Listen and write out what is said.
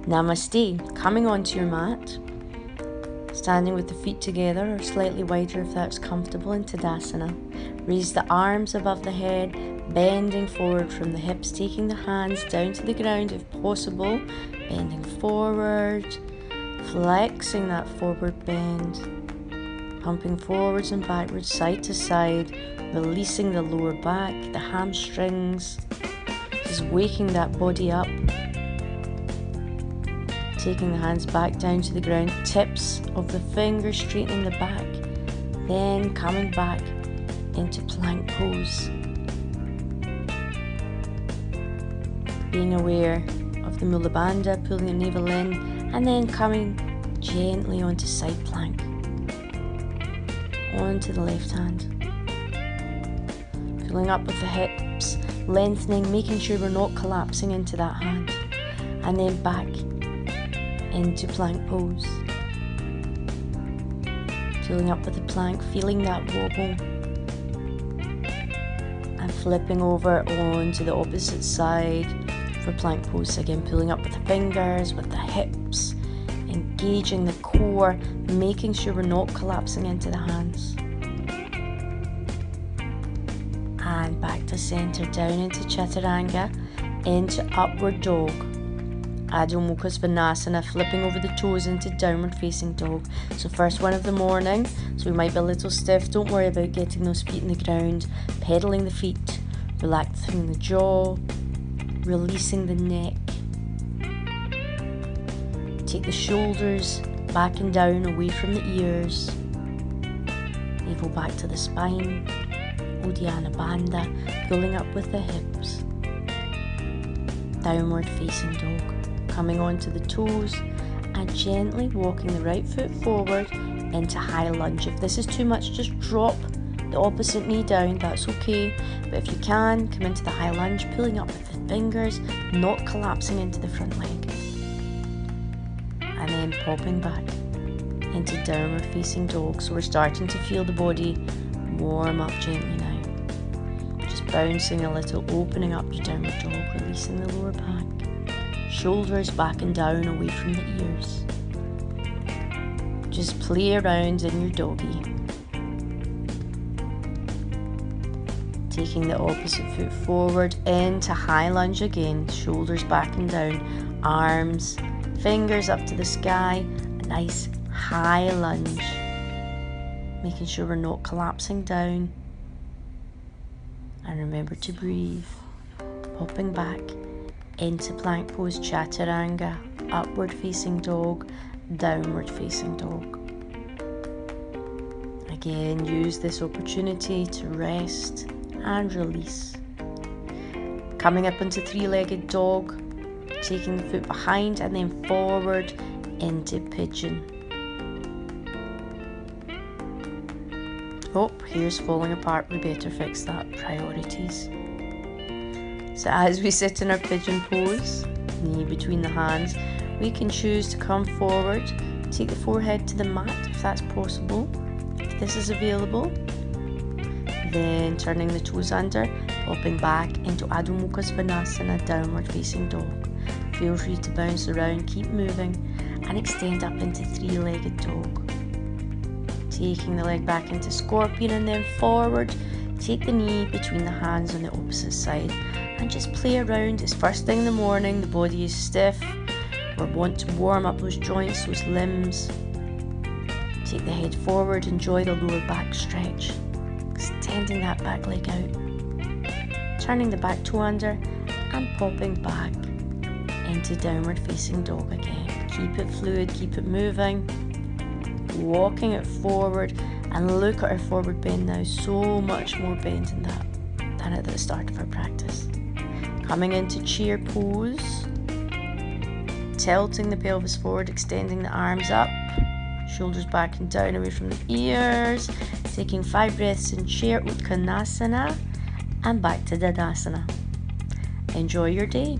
Namaste. Coming onto your mat, standing with the feet together or slightly wider if that's comfortable in Tadasana. Raise the arms above the head, bending forward from the hips, taking the hands down to the ground if possible, bending forward, flexing that forward bend, pumping forwards and backwards, side to side, releasing the lower back, the hamstrings, just waking that body up. Taking the hands back down to the ground, tips of the fingers straightening the back, then coming back into plank pose. Being aware of the Mula Bandha, pulling the navel in, and then coming gently onto side plank. Onto the left hand. Pulling up with the hips, lengthening, making sure we're not collapsing into that hand. And then back into plank pose. Pulling up with the plank, feeling that wobble. And flipping over onto the opposite side for plank pose. Again, pulling up with the fingers, with the hips, engaging the core, making sure we're not collapsing into the hands. And back to center, down into Chaturanga, into upward dog. Adho Mukha Svanasana, flipping over the toes into downward facing dog. So first one of the morning, so we might be a little stiff. Don't worry about getting those feet in the ground, pedaling the feet, relaxing the jaw, releasing the neck. Take the shoulders back and down, away from the ears. Navel back to the spine. Uddiyana Bandha, pulling up with the hips. Downward facing dog. Coming onto the toes and gently walking the right foot forward into high lunge. If this is too much, just drop the opposite knee down, that's okay. But if you can, come into the high lunge, pulling up with the fingers, not collapsing into the front leg. And then popping back into downward facing dog. So we're starting to feel the body warm up gently now. Just bouncing a little, opening up your downward dog, releasing the lower back. Shoulders back and down, away from the ears. Just play around in your doggy. Taking the opposite foot forward into high lunge again. Shoulders back and down. Arms, fingers up to the sky. A nice high lunge. Making sure we're not collapsing down. And remember to breathe. Popping back into plank pose, Chaturanga, upward facing dog, downward facing dog. Again, use this opportunity to rest and release. Coming up into three-legged dog, taking the foot behind and then forward into pigeon. Oh, hair's falling apart, we better fix that. Priorities. So as we sit in our pigeon pose, knee between the hands, we can choose to come forward, take the forehead to the mat if that's possible, if this is available. Then turning the toes under, popping back into Adho Mukha Svanasana, downward facing dog. Feel free to bounce around, keep moving, and extend up into three-legged dog. Taking the leg back into scorpion and then forward, take the knee between the hands on the opposite side. And just play around. It's first thing in the morning, the body is stiff. We want to warm up those joints, those limbs. Take the head forward, enjoy the lower back stretch. Extending that back leg out. Turning the back toe under and popping back into downward facing dog again. Keep it fluid, keep it moving. Walking it forward and look at our forward bend now. So much more bend in that than at the start of our practice. Coming into chair pose, tilting the pelvis forward, extending the arms up, shoulders back and down away from the ears, taking 5 breaths in chair, Uttanasana, and back to Tadasana. Enjoy your day.